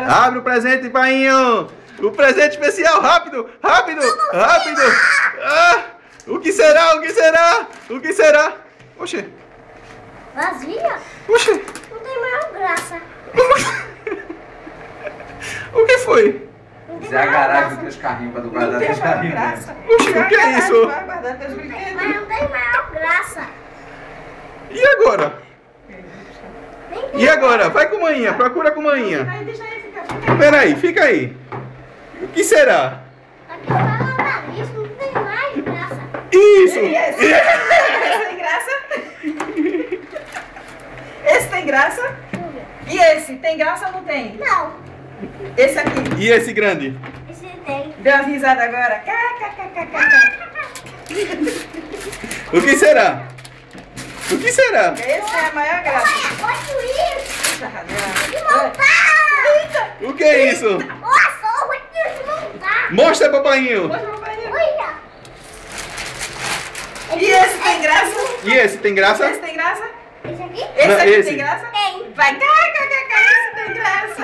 Abre o presente, painho! O presente especial, rápido! Rápido! Rápido! Ah, o que será? O que será? O que será? Oxê! Vazia? Oxê! Não tem maior graça. O que foi? Não tem Isso é a maior garagem graça. dos teus carrinhos pra tu guardar teus carrinhos. Oxê, o que é isso? Vai guardar teus brinquedos. Mas não tem maior graça. E agora? Nem tem. E agora? Vai com manhinha, procura com manhinha. Aí, deixa aí, fica. Peraí, fica aí. O que será? Aqui tá na nariz, não tem mais graça. Isso! Esse tem graça? Esse tem graça? Deixa eu ver. E esse? Tem graça ou não tem? Não, Esse aqui. E esse grande? esse tem. Deu uma risada agora. O que será? O que será? Esse é a maior graça. Olha, pode ir. Eita. Montar. O que é isso? Nossa, vou te desmontar. Mostra, papainho. Mostra pro painho. Olha. E esse tem graça? E esse tem graça? Esse tem graça? Esse aqui? Esse Não, aqui esse. tem graça? Tem. Vai, esse tem graça.